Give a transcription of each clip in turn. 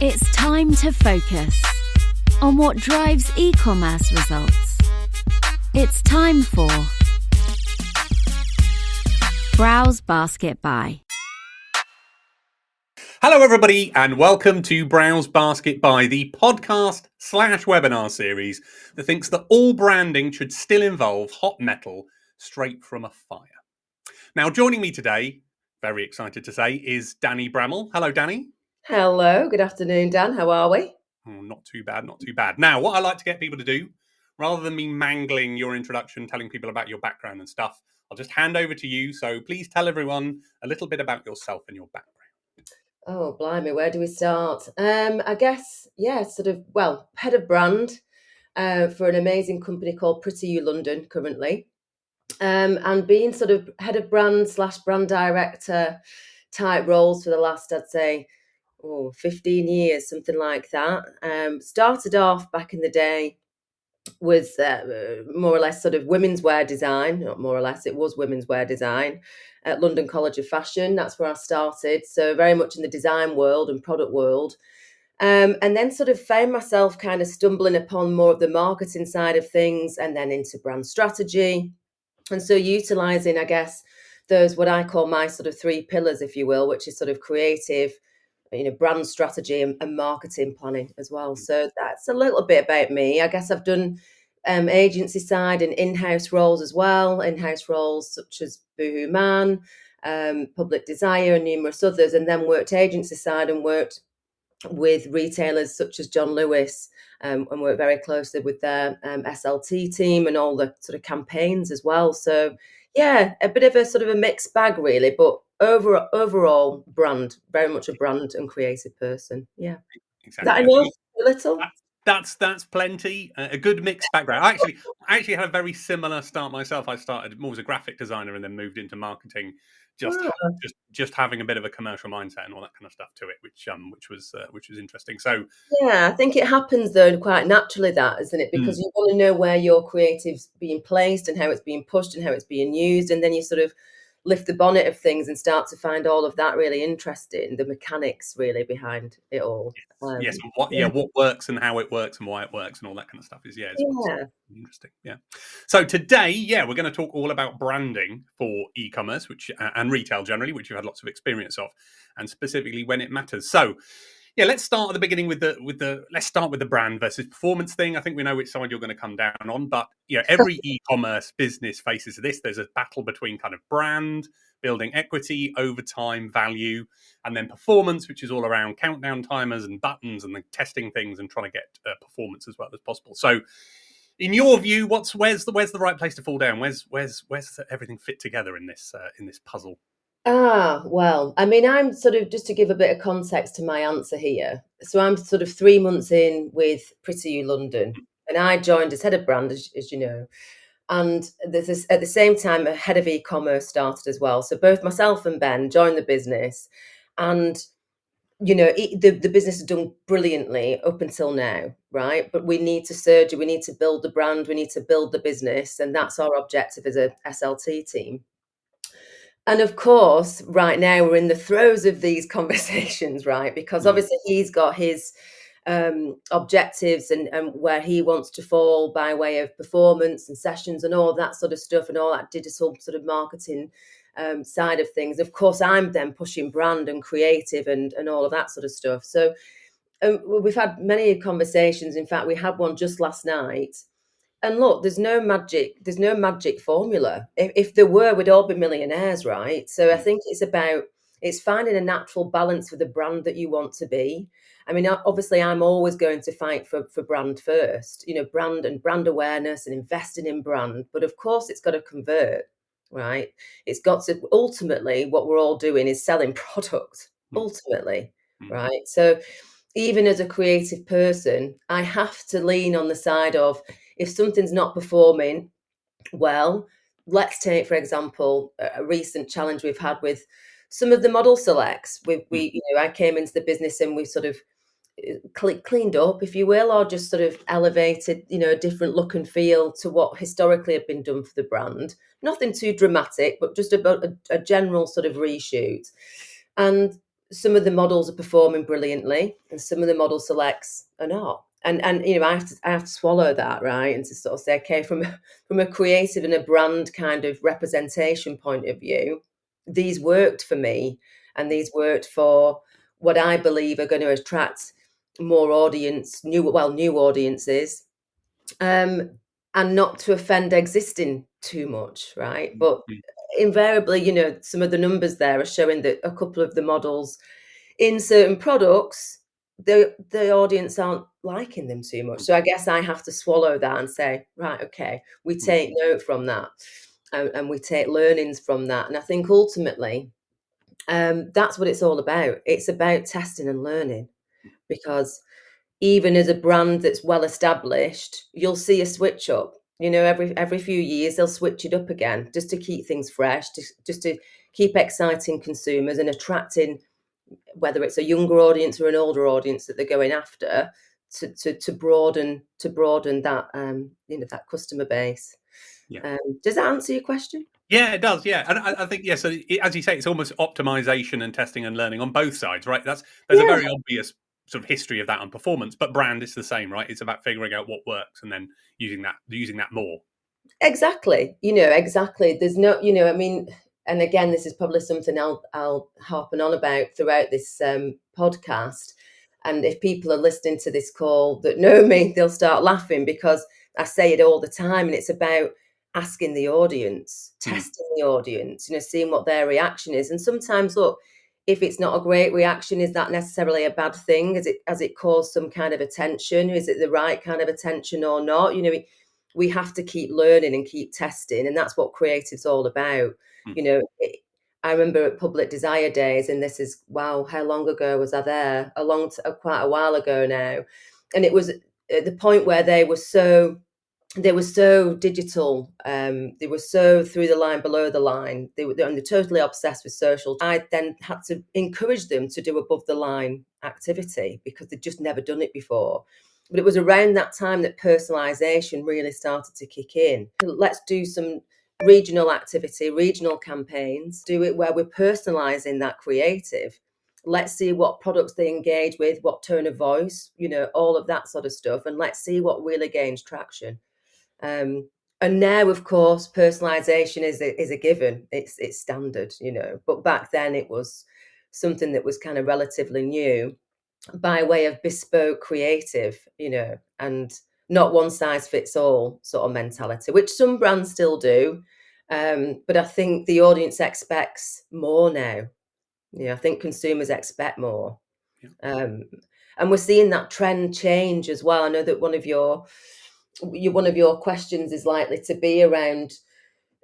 It's time to focus on what drives e-commerce results. It's time for Browse Basket Buy. Hello everybody and welcome to Browse Basket Buy, the podcast/webinar series that thinks that all branding should still involve hot metal straight from a fire. Now joining me today, very excited to say, is Danni Bramall. Hello Danni. Hello, good afternoon, Dan. How are we? Oh, not too bad, not too bad. Now, what I like to get people to do, rather than me mangling your introduction, telling people about your background and stuff, I'll just hand over to you. So please tell everyone a little bit about yourself and your background. Oh, blimey, where do we start? I guess, head of brand for an amazing company called Pretty You London currently. And being sort of head of brand/brand director type roles for the last, I'd say, 15 years, something like that. Started off back in the day with more or less sort of women's wear design, not more or less, it was women's wear design at London College of Fashion. That's where I started. So very much in the design world and product world. And then sort of found myself kind of stumbling upon more of the marketing side of things and then into brand strategy. And so utilizing, I guess, those, what I call my sort of three pillars, if you will, which is sort of creative, brand strategy and marketing planning as well. So that's a little bit about me. I guess I've done agency side and in-house roles as well, in-house roles such as Boohoo Man, Public Desire and numerous others, and then worked agency side and worked with retailers such as John Lewis and worked very closely with their SLT team and all the sort of campaigns as well. So yeah, a bit of a sort of a mixed bag really, but overall brand, very much a brand and creative person. Yeah. Exactly. That enough? A little? That's plenty. A good mixed background. I actually had a very similar start myself. I started more as a graphic designer and then moved into marketing. Just having a bit of a commercial mindset and all that kind of stuff to it, which was interesting. So yeah, I think it happens though quite naturally, that isn't it? Because you want to know where your creative's being placed and how it's being pushed and how it's being used, and then you sort of lift the bonnet of things and start to find all of that really interesting, the mechanics really behind it all. Yes, what works and how it works and why it works and all that kind of stuff is interesting. Yeah. So today, we're going to talk all about branding for e-commerce, which and retail generally, which you've had lots of experience of, and specifically when it matters. So let's start at the beginning with let's start with the brand versus performance thing. I think we know which side you're going to come down on, but every e-commerce business faces this. There's a battle between kind of brand, building equity over time, value, and then performance, which is all around countdown timers and buttons and then testing things and trying to get performance as well as possible. So, in your view, where's the right place to fall down? Where's everything fit together in this puzzle? Well, I mean, I'm sort of, just to give a bit of context to my answer here. So I'm sort of 3 months in with Pretty You London, and I joined as head of brand, as you know. And there's at the same time, a head of e-commerce started as well. So both myself and Ben joined the business, and the business has done brilliantly up until now, right? But we need to surge, we need to build the brand, we need to build the business, and that's our objective as a SLT team. And of course, right now we're in the throes of these conversations, right? Because obviously he's got his objectives and where he wants to fall by way of performance and sessions and all that sort of stuff and all that digital sort of marketing side of things. Of course, I'm then pushing brand and creative and all of that sort of stuff. So we've had many conversations. In fact, we had one just last night. And look, there's no magic formula. If there were, we'd all be millionaires, right? So I think it's finding a natural balance for the brand that you want to be. I mean, obviously, I'm always going to fight for brand first, brand and brand awareness and investing in brand. But of course, it's got to convert, right? It's got to, ultimately, what we're all doing is selling product, ultimately, right? So even as a creative person, I have to lean on the side of, if something's not performing well, let's take, for example, a recent challenge we've had with some of the model selects. I came into the business and we sort of cleaned up, if you will, or just sort of elevated, a different look and feel to what historically had been done for the brand. Nothing too dramatic, but just about a general sort of reshoot. And some of the models are performing brilliantly, and some of the model selects are not. And I have to swallow that, right, and to sort of say, okay, from a creative and a brand kind of representation point of view, these worked for me, and these worked for what I believe are going to attract more audience, new audiences, and not to offend existing too much, right? But invariably, some of the numbers there are showing that a couple of the models in certain products, the audience aren't liking them too much. So I guess I have to swallow that and say, right, okay, we take note from that, and we take learnings from that. And I think ultimately, that's what it's all about. It's about testing and learning, because even as a brand that's well established, you'll see a switch up. Every few years they'll switch it up again, just to keep things fresh, just to keep exciting consumers and attracting, whether it's a younger audience or an older audience that they're going after, to broaden that that customer base. Does that answer your question? Yeah, it does. Yeah, and I think so. As you say, it's almost optimization and testing and learning on both sides, right? There's a very obvious sort of history of that on performance, but brand is the same, right? It's about figuring out what works and then using that more. Exactly. Exactly. There's no, I mean, and again, this is probably something I'll harping on about throughout this podcast. And if people are listening to this call that know me, they'll start laughing, because I say it all the time, and it's about asking the audience, testing the audience, seeing what their reaction is. And sometimes, look, if it's not a great reaction, is that necessarily a bad thing? Has it caused some kind of attention? Is it the right kind of attention or not? We have to keep learning and keep testing, and that's what creative's all about. I remember at Public Desire days, and this is, wow, how long ago was I there? Quite a while ago now, and it was at the point where they were so digital, they were so through the line, below the line, they're totally obsessed with social. I then had to encourage them to do above the line activity, because they'd just never done it before. But it was around that time that personalization really started to kick in. Let's do some regional activity, regional campaigns, do it where we're personalizing that creative. Let's see what products they engage with, what tone of voice, all of that sort of stuff, and let's see what really gains traction. And now, of course, personalization is a given. It's standard, but back then it was something that was kind of relatively new, by way of bespoke creative, and not one size fits all sort of mentality, which some brands still do. But I think the audience expects more now. I think consumers expect more. And we're seeing that trend change as well. I know that one of your questions is likely to be around,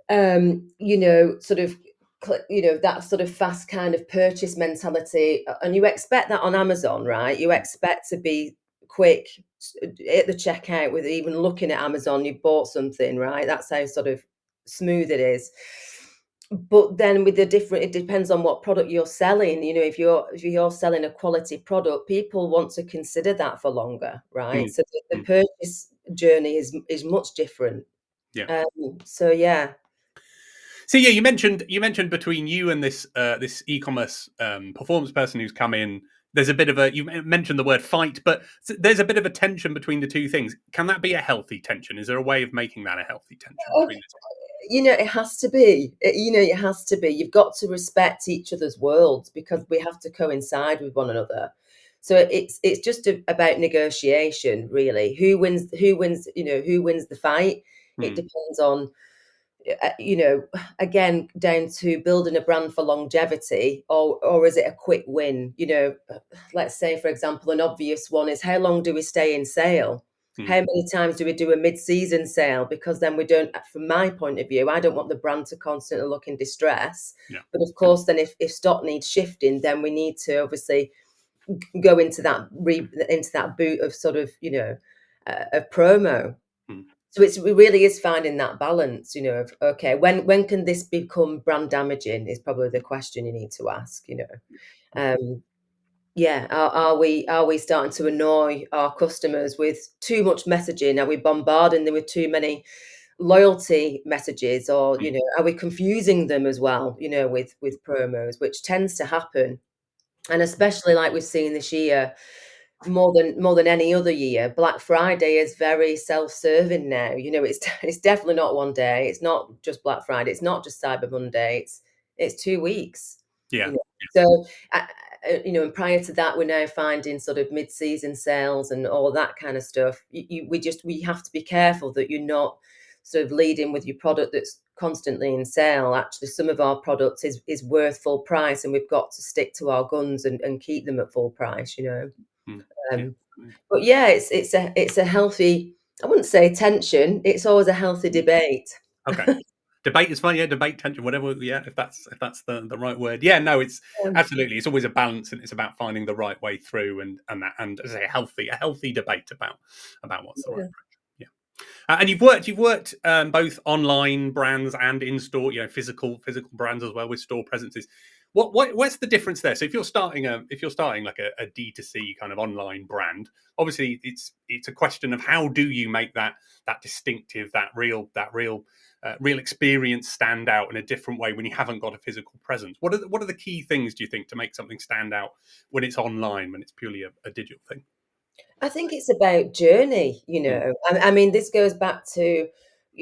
sort of, that sort of fast kind of purchase mentality. And you expect that on Amazon, right? You expect to be quick at the checkout with even looking at Amazon, you bought something, right? That's how sort of smooth it is. But then it depends on what product you're selling. If you're selling a quality product, people want to consider that for longer, right? So the purchase journey is much different. So yeah. So yeah, you mentioned between you and this e-commerce performance person who's come in, there's a bit of you mentioned the word fight, but there's a bit of a tension between the two things. Can that be a healthy tension? Is there a way of making that a healthy tension between the two? It has to be. It has to be. You've got to respect each other's worlds, because we have to coincide with one another. So it's just about negotiation, really. Who wins? Who wins the fight? It depends on, again, down to building a brand for longevity, or is it a quick win? Let's say, for example, an obvious one is, how long do we stay in sale? How many times do we do a mid-season sale? Because then we don't, from my point of view, I don't want the brand to constantly look in distress. But of course, then if stock needs shifting, then we need to obviously go into that boot of sort of, of promo. So it really is finding that balance, of, okay, when can this become brand damaging is probably the question you need to ask. Are we starting to annoy our customers with too much messaging? Are we bombarding them with too many loyalty messages, or are we confusing them as well, with promos, which tends to happen. And especially like we've seen this year, more than any other year, Black Friday is very self-serving now. It's definitely not one day. It's not just Black Friday. It's not just Cyber Monday. It's 2 weeks. Yeah. You know, so and prior to that, we're now finding sort of mid-season sales and all that kind of stuff. We have to be careful that you're not sort of leading with your product that's constantly in sale. Actually, some of our products is worth full price, and we've got to stick to our guns and keep them at full price. Yeah. But yeah, it's a healthy. I wouldn't say tension. It's always a healthy debate. Okay. Debate is fine. Yeah, debate, tension, whatever. Yeah, if that's the right word. Yeah, no, it's absolutely. It's always a balance, and it's about finding the right way through, and as I say, a healthy debate about what's the right approach. Yeah, and you've worked both online brands and in store, physical brands as well with store presences. What's the difference there? So if you're starting like a D2C kind of online brand, obviously it's a question of how do you make that distinctive, that real experience stand out in a different way when you haven't got a physical presence. What are the key things, do you think, to make something stand out when it's online, when it's purely a digital thing? I think it's about journey. I mean, this goes back to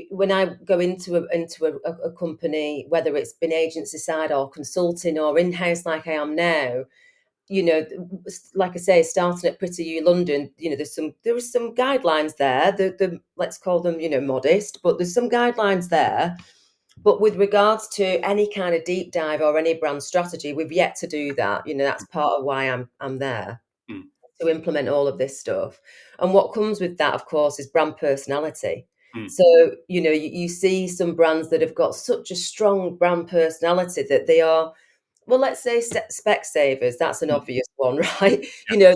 when I go into a company, whether it's been agency side or consulting or in-house like I am now. Like I say, starting at Pretty You London, there are some guidelines there. The let's call them, modest, but there's some guidelines there. But with regards to any kind of deep dive or any brand strategy, we've yet to do that. That's part of why I'm there to implement all of this stuff. And what comes with that, of course, is brand personality. So, you see some brands that have got such a strong brand personality that they are, well, let's say Specsavers, that's an obvious one, right? Yeah.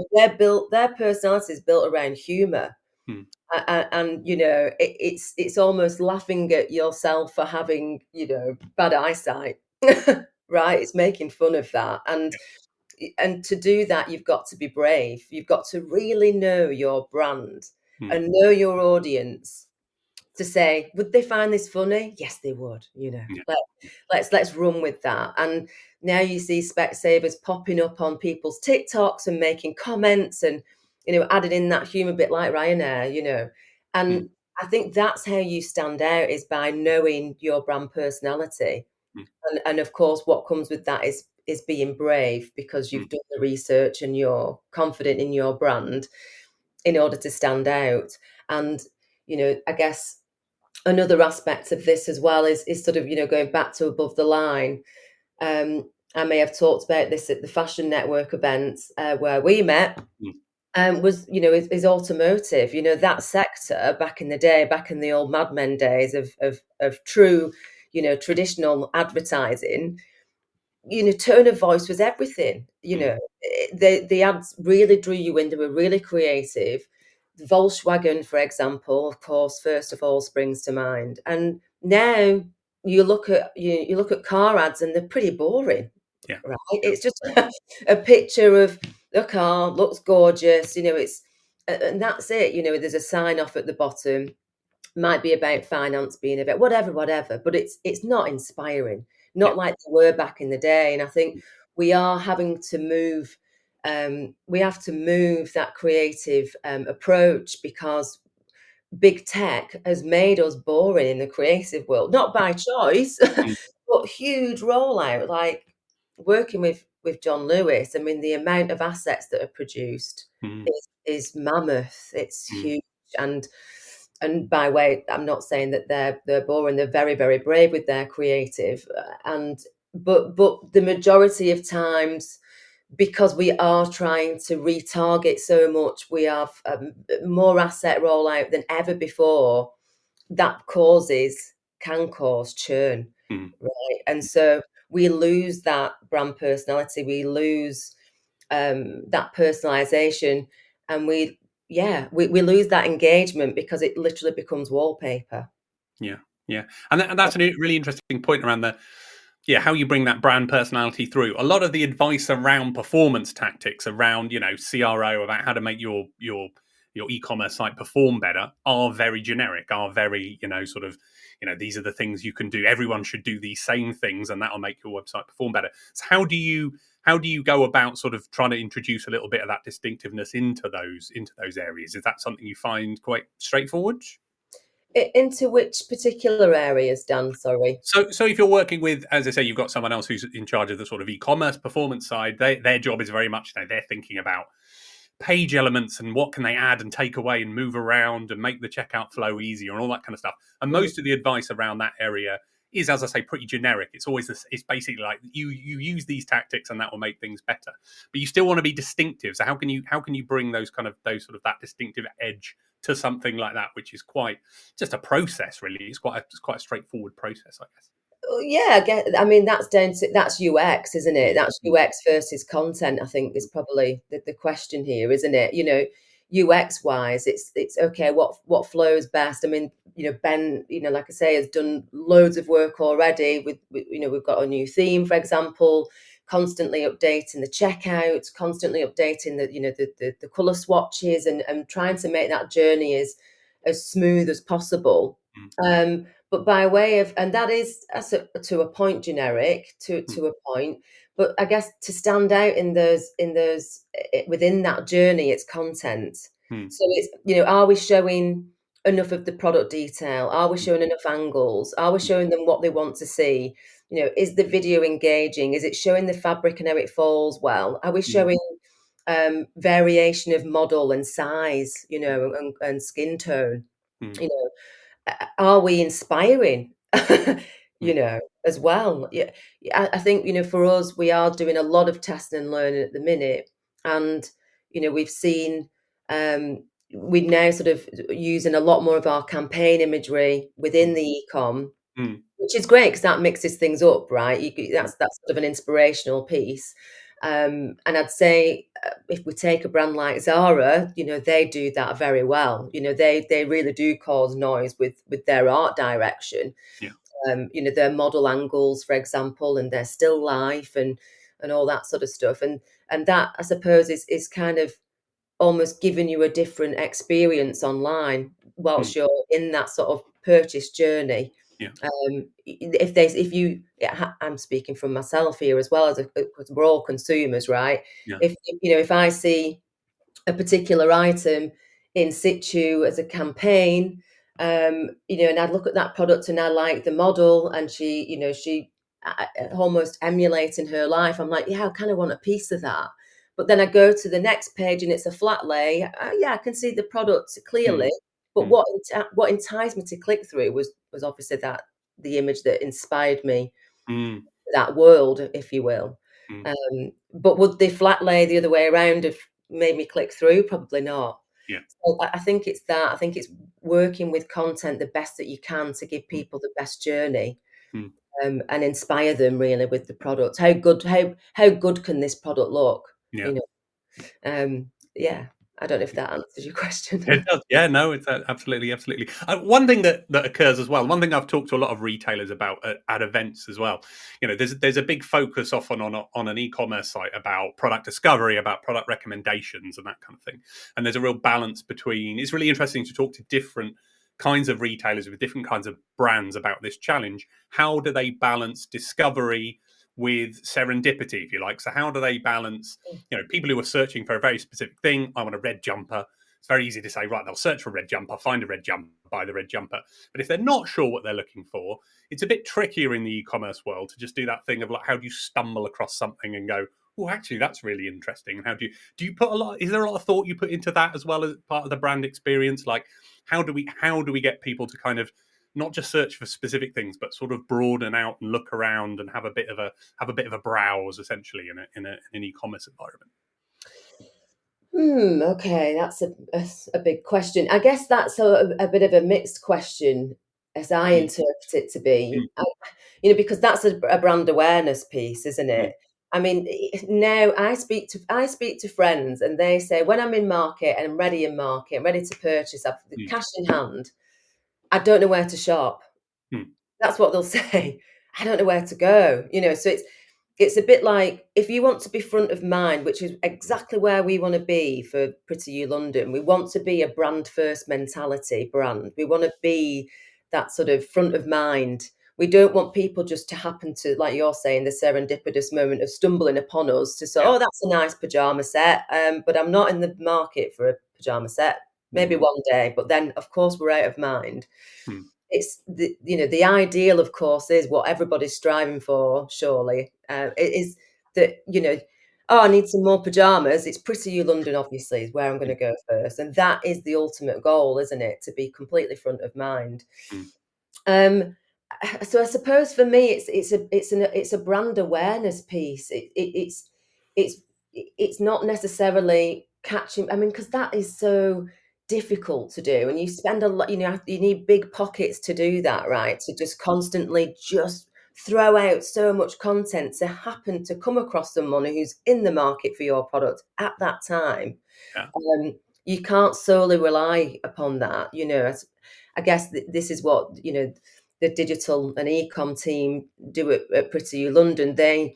Their personality is built around humor. And it's almost laughing at yourself for having, bad eyesight. Right? It's making fun of that. And to do that, you've got to be brave. You've got to really know your brand and know your audience to say, would they find this funny? Yes, they would. Yeah. Let's run with that. And now you see Specsavers popping up on people's TikToks and making comments and adding in that humour bit like Ryanair. And I think that's how you stand out, is by knowing your brand personality. And of course, what comes with that is being brave, because you've done the research and you're confident in your brand in order to stand out. And I guess another aspect of this as well is sort of going back to above the line. I may have talked about this at the Fashion Network events where we met. Was is automotive. That sector back in the day, back in the old Mad Men days of true traditional advertising. Tone of voice was everything. The ads really drew you in. They were really creative. Volkswagen, for example, of course, first of all springs to mind. And now you look at car ads and they're pretty boring. Yeah. Right? It's just a picture of the car, looks gorgeous. And that's it. There's a sign off at the bottom. Might be about finance, being about whatever, but it's not inspiring. Not like they were back in the day. And I think we are having to move. We have to move that creative approach, because big tech has made us boring in the creative world, not by choice, but huge rollout. Like working with John Lewis, I mean, the amount of assets that are produced is mammoth. It's huge. And by way, I'm not saying that they're boring. They're very, very brave with their creative, but the majority of times, because we are trying to retarget so much, we have more asset rollout than ever before. That can cause churn, right? And so we lose that brand personality. We lose that personalization, and we lose that engagement, because it literally becomes wallpaper. Yeah. And that's a really interesting point around how you bring that brand personality through. A lot of the advice around performance tactics, around CRO, about how to make your your e-commerce site perform better are very generic, are very, sort of, these are the things you can do. Everyone should do these same things, and that'll make your website perform better. So how do you go about sort of trying to introduce a little bit of that distinctiveness into those areas? Is that something you find quite straightforward? Into which particular areas, Dan? Sorry. So if you're working with, as I say, you've got someone else who's in charge of the sort of e-commerce performance side, their job is very much, they're thinking about page elements and what can they add and take away and move around and make the checkout flow easier and all that kind of stuff. And most of the advice around that area is, as I say, pretty generic. It's always this. It's basically like you use these tactics and that will make things better. But you still want to be distinctive. So how can you bring those that distinctive edge to something like that, which is quite just a process, really? It's quite a straightforward process, I guess. Yeah, I mean, that's UX, isn't it? That's UX versus content, I think, is probably the question here, isn't it? UX wise, it's okay, what flows best. I mean, Ben, like I say, has done loads of work already with we've got a new theme, for example, constantly updating the checkouts, constantly updating the color swatches, and trying to make that journey as smooth as possible. But by way of, and that is to a point generic, to a point, but I guess to stand out in those within that journey, it's content. So it's, are we showing enough of the product detail? Are we showing enough angles? Are we showing them what they want to see? Is the video engaging? Is it showing the fabric and how it falls well? Are we showing variation of model and size, and skin tone? Are we inspiring? As well. Yeah, I think for us, we are doing a lot of testing and learning at the minute, and we've seen we're now sort of using a lot more of our campaign imagery within the e-com, which is great because that mixes things up, right? That's sort of an inspirational piece. And I'd say if we take a brand like Zara, they do that very well. They really do cause noise with their art direction. Their model angles, for example, and their still life and all that sort of stuff. And that, I suppose, is kind of almost giving you a different experience online whilst you're in that sort of purchase journey. I'm speaking from myself here as well, because we're all consumers, right? If I see a particular item in situ as a campaign, and I'd look at that product and I like the model, and she almost emulating her life, I'm like, yeah, I kind of want a piece of that. But then I go to the next page and it's a flat lay. I can see the product clearly, but what enticed me to click through was obviously the image that inspired me, that world, if you will. But would the flat lay the other way around have made me click through? Probably not. So I think it's that. I think it's working with content the best that you can to give people the best journey. And inspire them really with the product. How good can this product look? I don't know if that answers your question. It does. Yeah, no, it's absolutely. One thing that occurs as well, one thing I've talked to a lot of retailers about at events as well, there's a big focus often on an e-commerce site about product discovery, about product recommendations and that kind of thing. And there's a real balance between, it's really interesting to talk to different kinds of retailers with different kinds of brands about this challenge. How do they balance discovery with serendipity, if you like? So how do they balance, people who are searching for a very specific thing? I want a red jumper. It's very easy to say, right, they'll search for a red jumper, find a red jumper, buy the red jumper. But if they're not sure what they're looking for, it's a bit trickier in the e-commerce world to just do that thing of like, how do you stumble across something and go, oh, actually, that's really interesting. And how do you put is there a lot of thought you put into that as well as part of the brand experience? Like, how do we get people to kind of not just search for specific things, but sort of broaden out and look around and have a bit of a browse, essentially, in an e-commerce environment? Okay, that's a big question. I guess that's a bit of a mixed question, as I interpret it to be. Because that's a brand awareness piece, isn't it? I mean, now I speak to friends, and they say when I'm in market and I'm ready to purchase, I've the cash in hand, I don't know where to shop. That's what they'll say. I don't know where to go. So it's a bit like, if you want to be front of mind, which is exactly where we want to be for Pretty You London, we want to be a brand first mentality brand. We want to be that sort of front of mind. We don't want people just to happen to, like you're saying, the serendipitous moment of stumbling upon us to say, oh, that's a nice pajama set. But I'm not in the market for a pajama set. Maybe one day, but then of course we're out of mind. It's the ideal, of course, is what everybody's striving for. Surely, it is that oh, I need some more pajamas. It's Pretty You London, obviously, is where I'm going to go first, and that is the ultimate goal, isn't it? To be completely front of mind. So I suppose for me, it's a brand awareness piece. It's not necessarily catching. I mean, because that is so difficult to do, and you spend a lot. You need big pockets to do that, right? To just constantly just throw out so much content to happen to come across someone who's in the market for your product at that time. You can't solely rely upon that. I guess this is what the digital and e-com team do at Pretty You London. They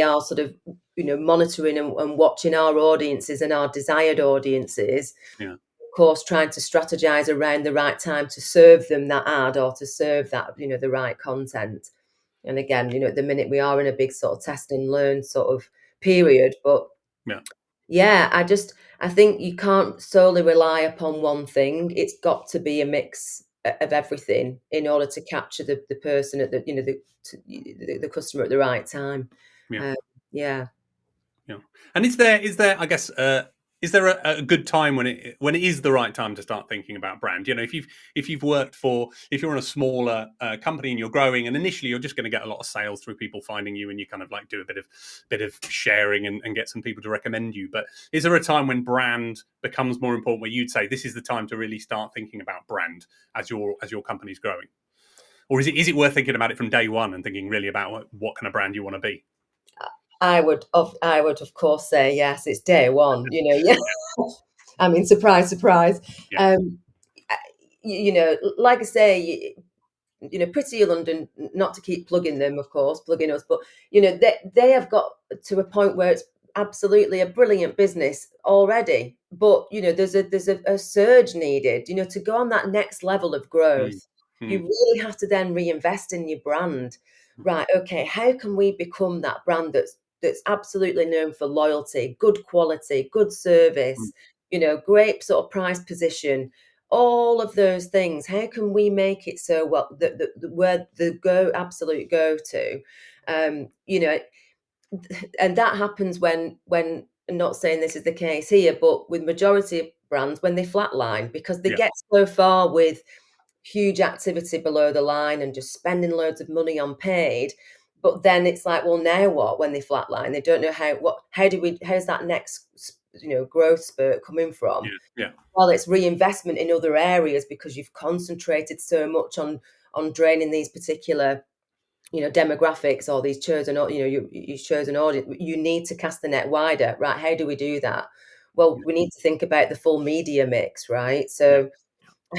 are sort of monitoring and watching our audiences and our desired audiences. Of course, trying to strategize around the right time to serve them that ad, or to serve that the right content. And again, at the minute we are in a big sort of test and learn sort of period, but I think you can't solely rely upon one thing. It's got to be a mix of everything in order to capture the person at the customer at the right time. Yeah. And is there I guess is there a good time when it is the right time to start thinking about brand? If you've worked if you're in a smaller company and you're growing, and initially you're just going to get a lot of sales through people finding you, and you kind of like do a bit of sharing and get some people to recommend you. But is there a time when brand becomes more important, where you'd say this is the time to really start thinking about brand as your company's growing? Or is it worth thinking about it from day one and thinking really about what kind of brand you want to be? I would of course say yes. It's day one, Yeah. I mean, surprise, surprise. Yeah. Like I say, Pretty London. Not to keep plugging them, of course, plugging us, but they have got to a point where it's absolutely a brilliant business already. But there's a surge needed. To go on that next level of growth, you really have to then reinvest in your brand. Right? Okay, how can we become that brand that's absolutely known for loyalty, good quality, good service, great sort of price position, all of those things? How can we make it so well that where the absolute go to, and that happens when I'm not saying this is the case here, but with majority of brands, when they flatline, because they get so far with huge activity below the line and just spending loads of money on paid. But then it's like, well, now what? When they flatline, they don't know how's that next growth spurt coming from? Well, it's reinvestment in other areas, because you've concentrated so much on draining these particular demographics, or these chosen you chosen audience. You need to cast the net wider, right? How do we do that? Well, we need to think about the full media mix, right? So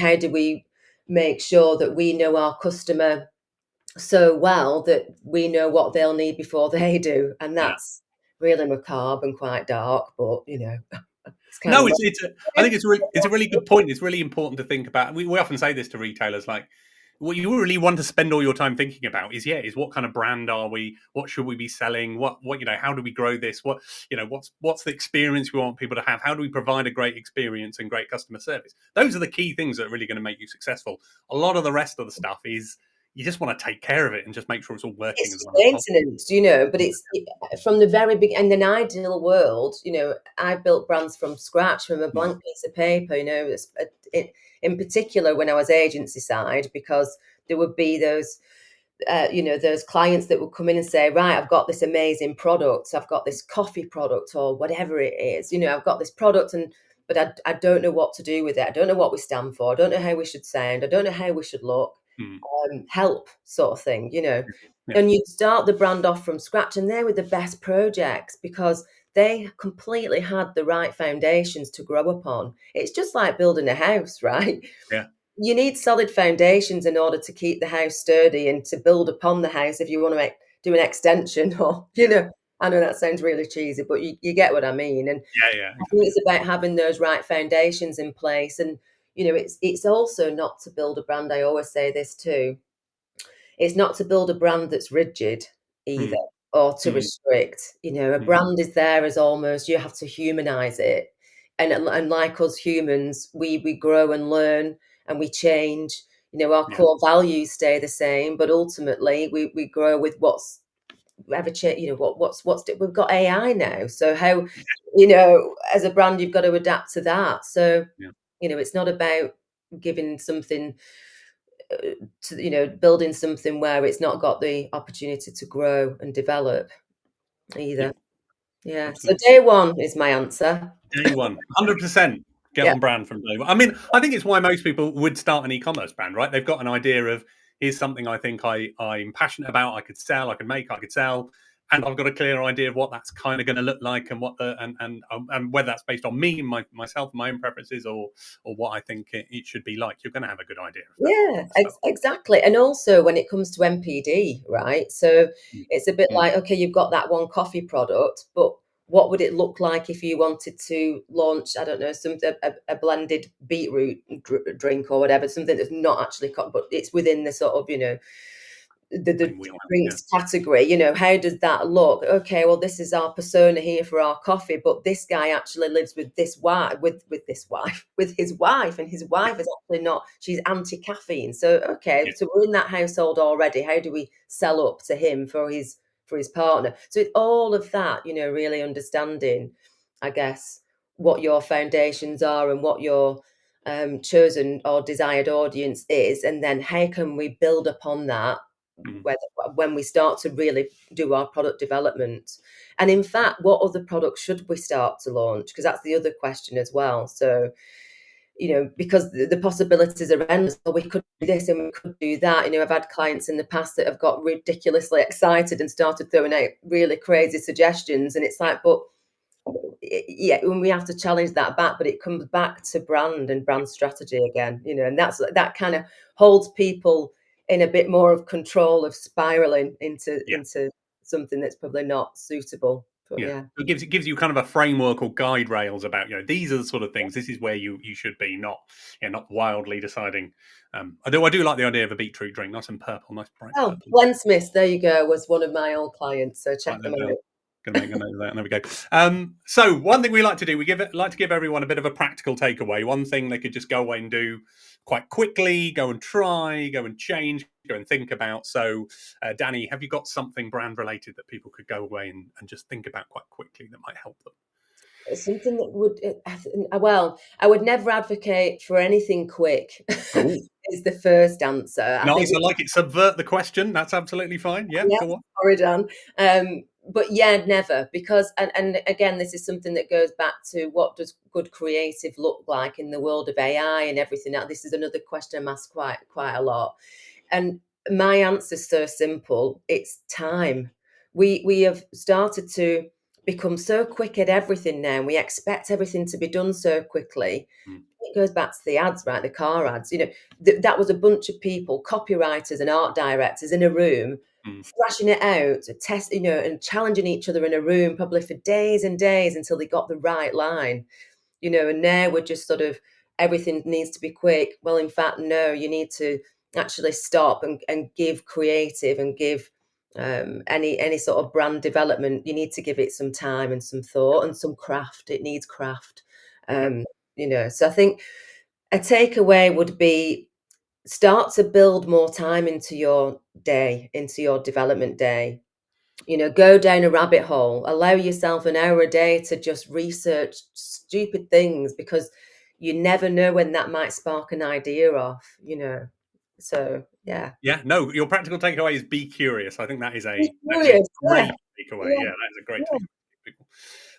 how do we make sure that we know our customer so well that we know what they'll need before they do? And that's really macabre and quite dark, but it's kind of I think it's a really good point. It's really important to think about. We often say this to retailers, like, what you really want to spend all your time thinking about is what kind of brand are we? What should we be selling? What how do we grow this? What's the experience we want people to have? How do we provide a great experience and great customer service? Those are the key things that are really going to make you successful. A lot of the rest of the stuff is, you just want to take care of it and just make sure it's all working. It's maintenance, but it's from the very beginning. In an ideal world, I built brands from scratch, from a blank piece of paper, in particular when I was agency side, because there would be those clients that would come in and say, right, I've got this amazing product. I've got this coffee product or whatever it is, I've got this product, but I don't know what to do with it. I don't know what we stand for. I don't know how we should sound. I don't know how we should look. Help, sort of thing, And you'd start the brand off from scratch, and they were the best projects because they completely had the right foundations to grow upon. It's just like building a house, right? You need solid foundations in order to keep the house sturdy and to build upon the house if you want to do an extension or, I know that sounds really cheesy, but you get what I mean. And Yeah, I think exactly. it's about having those right foundations in place. And, it's also not to build a brand. I always say this too. It's not to build a brand that's rigid either, Mm, or to mm, restrict. A mm. brand is there as almost, you have to humanize it. And like us humans, we grow and learn and we change. Our Yeah, core values stay the same, but ultimately we grow with what's ever change. We've got AI now, so how, as a brand, you've got to adapt to that. So yeah, it's not about giving something to, building something where it's not got the opportunity to grow and develop yeah, either. Yeah. So absolutely. day one is my answer. Day one, 100% get Yeah. on brand from day one. I mean, I think it's why most people would start an e-commerce brand, right? They've got an idea of, here's something I think I'm passionate about, I could sell, I could make, I could sell, and I've got a clear idea of what that's kind of going to look like, and what the and whether that's based on me, myself, my own preferences, or what I think it should be like. You're going to have a good idea of that Yeah, from the start. exactly. And also when it comes to MPD, right? So Mm, it's a bit mm, like, okay, you've got that one coffee product, but what would it look like if you wanted to launch, I don't know, a blended beetroot drink or whatever, something that's not actually, but it's within the sort of, the same wheelhouse. Yeah, drinks category. How does that look? Okay, well, this is our persona here for our coffee, but this guy actually lives with this wife, with this wife, with his wife, and his yeah, wife is actually not, she's anti-caffeine. So okay, yeah, so we're in that household already. How do we sell up to him for his partner? So it's all of that, really understanding, I guess, what your foundations are and what your chosen or desired audience is, and then how can we build upon that mm, whether, when we start to really do our product development. And in fact, what other products should we start to launch? Because that's the other question as well. So, because the possibilities are endless. Well, we could do this and we could do that. I've had clients in the past that have got ridiculously excited and started throwing out really crazy suggestions. And it's like, but yeah, when we have to challenge that back, but it comes back to brand and brand strategy again, and that kind of holds people in a bit more of control of spiraling into yeah. something that's probably not suitable. But Yeah, yeah. it gives you kind of a framework or guide rails about, these are the sort of things. This is where you should be, not wildly deciding. I do like the idea of a beetroot drink, nice and purple, nice bright Oh, purple. Blensmiths, there you go, was one of my old clients. So Write check them that down. out. Gonna make a note of that. There we go. So one thing we like to do, like to give everyone a bit of a practical takeaway. One thing they could just go away and do quite quickly, go and try, go and change, go and think about. So, Danny, have you got something brand related that people could go away and just think about quite quickly that might help them? Something that would, well, I would never advocate for anything quick. Oh, Is the first answer. I think nice. I like it. Subvert the question. That's absolutely fine. Yeah, yeah, go on. sorry, Dan. But yeah, never, because and again, this is something that goes back to what does good creative look like in the world of AI and everything else. This is another question I'm asked quite a lot, and my answer's so simple: it's time. We have started to become so quick at everything now. And we expect everything to be done so quickly. Mm, It goes back to the ads, right? The car ads. That was a bunch of people, copywriters and art directors in a room, mm, thrashing it out, test, and challenging each other in a room, probably for days and days until they got the right line. And now we're just sort of, everything needs to be quick. Well, in fact, no, you need to actually stop and give creative and give any sort of brand development. You need to give it some time and some thought and some craft. It needs craft. yeah, um so I think a takeaway would be, start to build more time into your day, into your development day. Go down a rabbit hole, allow yourself an hour a day to just research stupid things, because you never know when that might spark an idea off. So yeah. yeah. No, your practical takeaway is be curious. I think that is Be a curious. great Yeah, takeaway. yeah, Yeah, that is a great yeah. takeaway. People.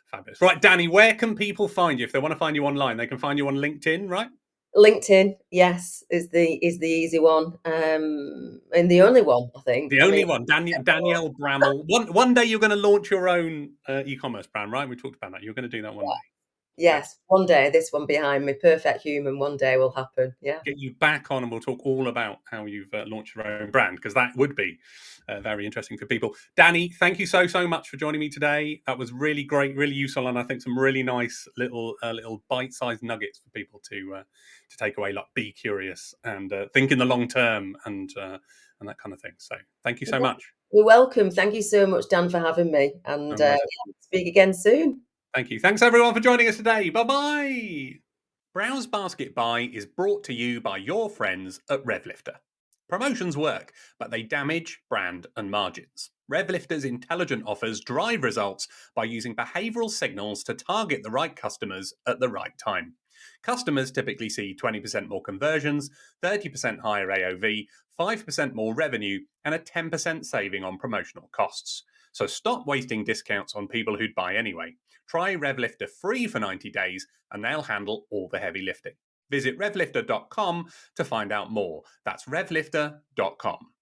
Fabulous. Right, Danny, where can people find you if they want to find you online? They can find you on LinkedIn, right? LinkedIn, yes, is the easy one, and the only one, I think. The I mean, only one, Danielle Bramall. One day you're going to launch your own e-commerce brand, right? We talked about that. You're going to do that one day. Yes, one day, this one behind me, perfect human, one day will happen. Yeah. Get you back on and we'll talk all about how you've launched your own brand, because that would be very interesting for people. Danni, thank you so much for joining me today. That was really great, really useful, and I think some really nice little bite-sized nuggets for people to take away, like be curious and think in the long term and that kind of thing. So thank you so much. You're welcome. Thank you so much, Dan, for having me, and speak again soon. Thank you. Thanks everyone for joining us today. Bye-bye. Browse Basket Buy is brought to you by your friends at RevLifter. Promotions work, but they damage brand and margins. RevLifter's intelligent offers drive results by using behavioural signals to target the right customers at the right time. Customers typically see 20% more conversions, 30% higher AOV, 5% more revenue, and a 10% saving on promotional costs. So stop wasting discounts on people who'd buy anyway. Try RevLifter free for 90 days and they'll handle all the heavy lifting. Visit revlifter.com to find out more. That's revlifter.com.